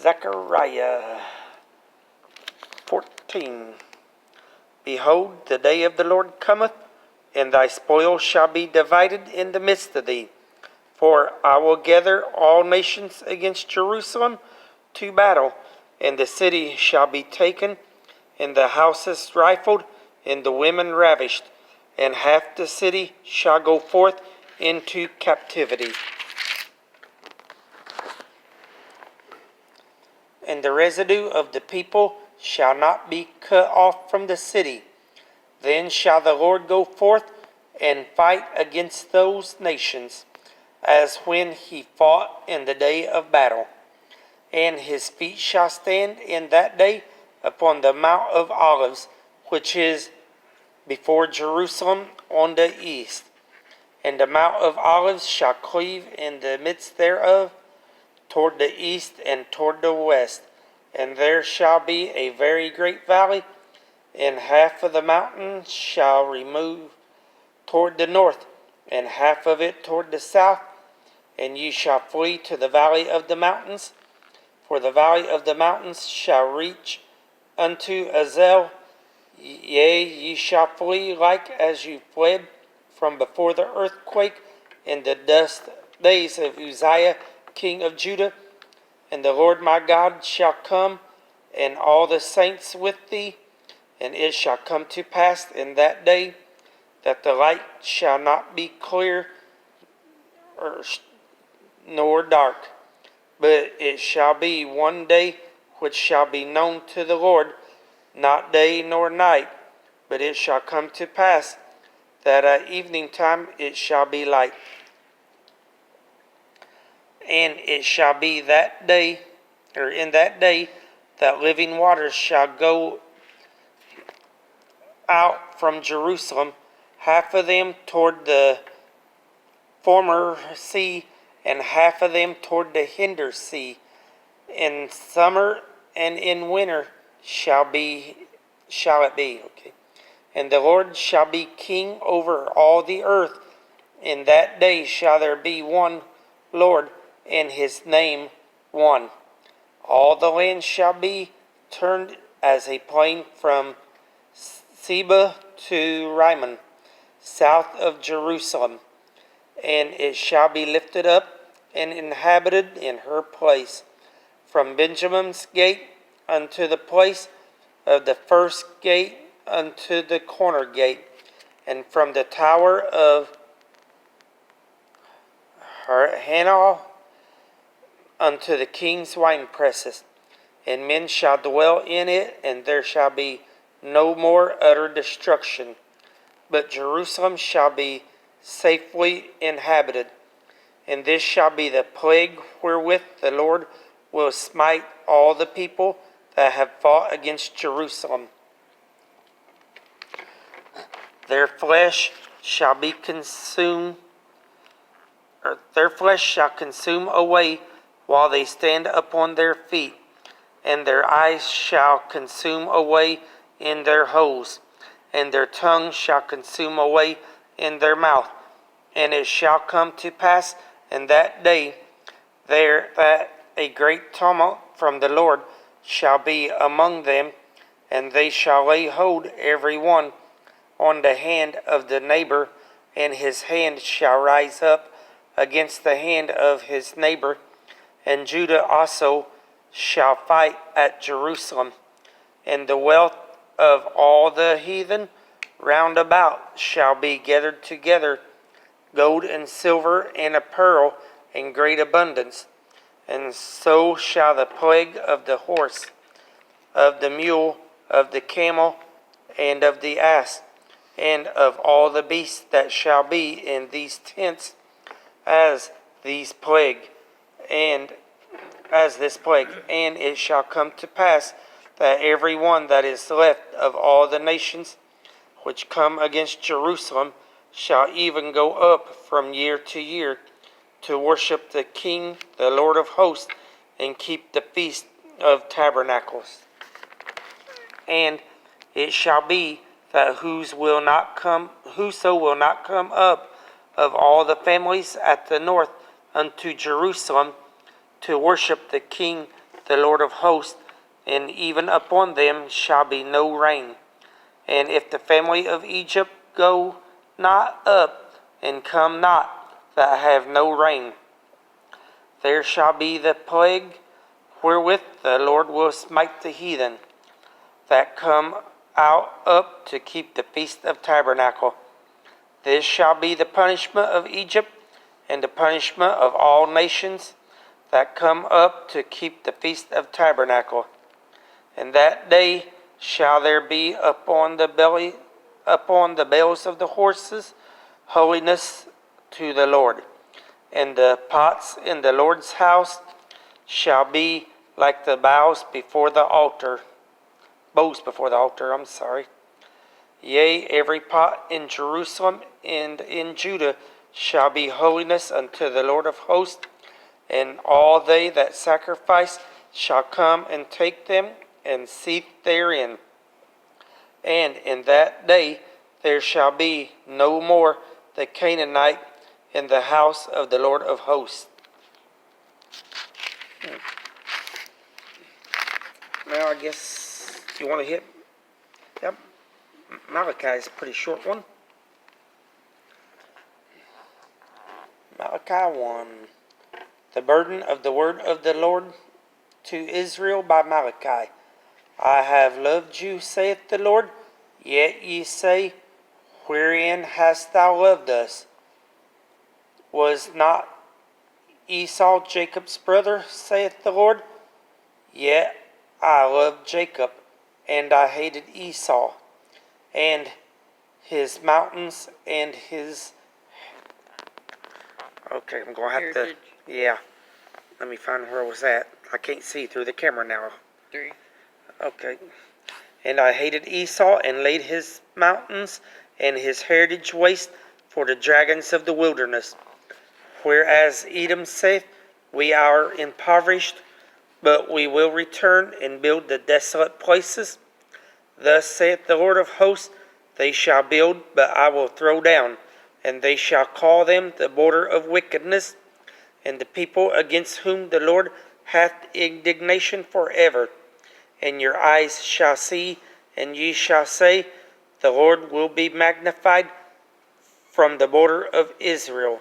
Zechariah 14. Behold, the day of the Lord cometh, and thy spoil shall be divided in the midst of thee. For I will gather all nations against Jerusalem to battle, and the city shall be taken, and the houses rifled, and the women ravished, and half the city shall go forth into captivity. And the residue of the people shall not be cut off from the city. Then shall the Lord go forth and fight against those nations, as when he fought in the day of battle. And his feet shall stand in that day upon the Mount of Olives, which is before Jerusalem on the east. And the Mount of Olives shall cleave in the midst thereof, toward the east and toward the west. And there shall be a very great valley, and half of the mountain shall remove toward the north, and half of it toward the south. And ye shall flee to the valley of the mountains, for the valley of the mountains shall reach unto Azel. Yea, ye shall flee like as you fled from before the earthquake in the dust days of Uzziah king of Judah. And the Lord my God shall come, and all the saints with thee. And it shall come to pass in that day that the light shall not be clear nor dark, but it shall be one day which shall be known to the Lord, not day nor night. But it shall come to pass that at evening time it shall be light. And it shall be that day, or in that day, that living waters shall go out from Jerusalem, half of them toward the former sea, and half of them toward the hinder sea. In summer and in winter shall it be. Okay. And the Lord shall be king over all the earth. In that day shall there be one Lord, and his name one. All the land shall be turned as a plain from Seba to Rimmon, south of Jerusalem. And it shall be lifted up and inhabited in her place, from Benjamin's gate unto the place of the first gate unto the corner gate, and from the tower of Hanal unto the king's wine presses. And men shall dwell in it, and there shall be no more utter destruction. But Jerusalem shall be safely inhabited. And this shall be the plague wherewith the Lord will smite all the people that have fought against Jerusalem. Their flesh shall be consumed, or their flesh shall consume away while they stand upon their feet, and their eyes shall consume away in their holes, and their tongue shall consume away in their mouth. And it shall come to pass in that day there that a great tumult from the Lord shall be among them, and they shall lay hold every one on the hand of the neighbor, and his hand shall rise up against the hand of his neighbor. And Judah also shall fight at Jerusalem, and the wealth of all the heathen round about shall be gathered together, gold and silver and apparel in great abundance. And so shall the plague of the horse, of the mule, of the camel, and of the ass, and of all the beasts that shall be in these tents, as this plague. And it shall come to pass that every one that is left of all the nations which come against Jerusalem shall even go up from year to year to worship the King, the Lord of hosts, and keep the feast of tabernacles. And it shall be that whoso will not come up of all the families at the north unto Jerusalem to worship the King, the Lord of hosts, and even upon them shall be no rain. And if the family of Egypt go not up, and come not, that have no rain, there shall be the plague wherewith the Lord will smite the heathen that come out up to keep the feast of tabernacle. This shall be the punishment of Egypt, and the punishment of all nations that come up to keep the feast of tabernacle. And that day shall there be upon the bells of the horses, holiness to the Lord. And the pots in the Lord's house shall be like the boughs before the altar. Bowls before the altar, Yea, every pot in Jerusalem and in Judah shall be holiness unto the Lord of hosts, and all they that sacrifice shall come and take them and seethe therein. And in that day there shall be no more the Canaanite in the house of the Lord of hosts. Now I guess you want to hit. Yep. Malachi is a pretty short one. Malachi 1. The burden of the word of the Lord to Israel by Malachi. I have loved you, saith the Lord. Yet ye say, wherein hast thou loved us? Was not Esau Jacob's brother, saith the Lord? Yet I loved Jacob, and I hated Esau, and his mountains, and his... Okay, I'm going to have Heritage. Yeah. Let me find where I was at. I can't see through the camera now. 3. Okay. And I hated Esau, and laid his mountains and his heritage waste for the dragons of the wilderness. Whereas Edom saith, we are impoverished, but we will return and build the desolate places. Thus saith the Lord of hosts, they shall build, but I will throw down, and they shall call them the border of wickedness, and the people against whom the Lord hath indignation forever. And your eyes shall see, and ye shall say, the Lord will be magnified from the border of Israel.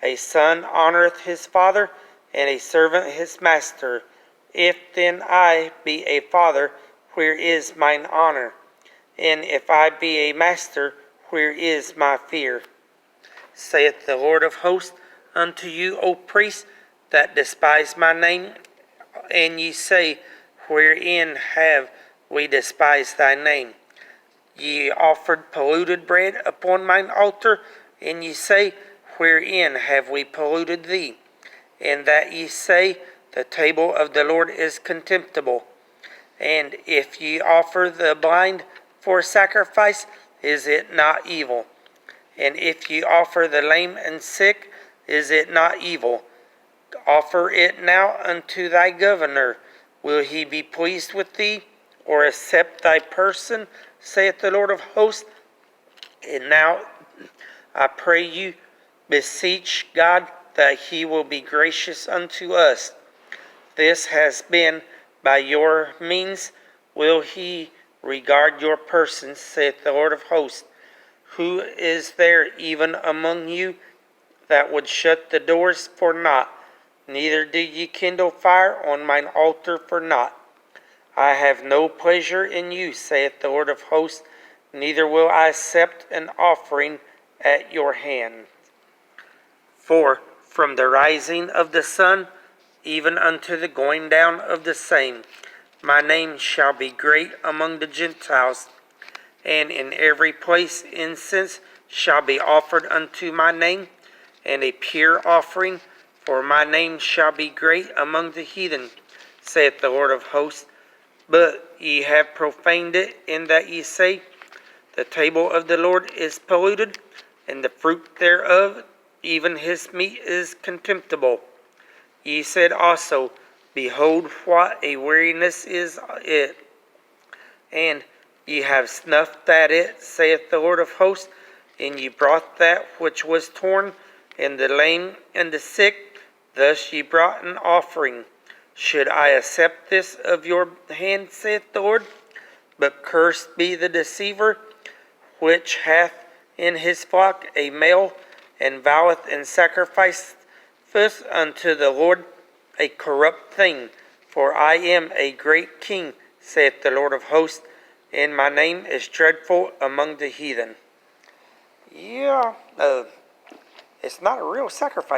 A son honoreth his father, and a servant his master. If then I be a father, where is mine honor? And if I be a master, where is my fear? Saith the Lord of hosts unto you, O priests, that despise my name, and ye say, wherein have we despised thy name? Ye offered polluted bread upon mine altar, and ye say, wherein have we polluted thee? And that ye say, the table of the Lord is contemptible. And if ye offer the blind for sacrifice, is it not evil? And if ye offer the lame and sick, is it not evil? Offer it now unto thy governor. Will he be pleased with thee, or accept thy person, saith the Lord of hosts? And now I pray you, beseech God that he will be gracious unto us. This has been by your means. Will he regard your person, saith the Lord of hosts? Who is there even among you that would shut the doors for naught? Neither do ye kindle fire on mine altar for naught. I have no pleasure in you, saith the Lord of hosts, neither will I accept an offering at your hand. For from the rising of the sun, even unto the going down of the same, my name shall be great among the Gentiles, and in every place incense shall be offered unto my name, and a pure offering, for my name shall be great among the heathen, saith the Lord of hosts. But ye have profaned it, in that ye say, the table of the Lord is polluted, and the fruit thereof, even his meat, is contemptible. Ye said also, behold, what a weariness is it, and ye have snuffed at it, saith the Lord of hosts, and ye brought that which was torn, and the lame and the sick, thus ye brought an offering. Should I accept this of your hand, saith the Lord? But cursed be the deceiver, which hath in his flock a male, and voweth and sacrificeth unto the Lord a corrupt thing. For I am a great king, saith the Lord of hosts, and my name is dreadful among the heathen. Yeah, it's not a real sacrifice.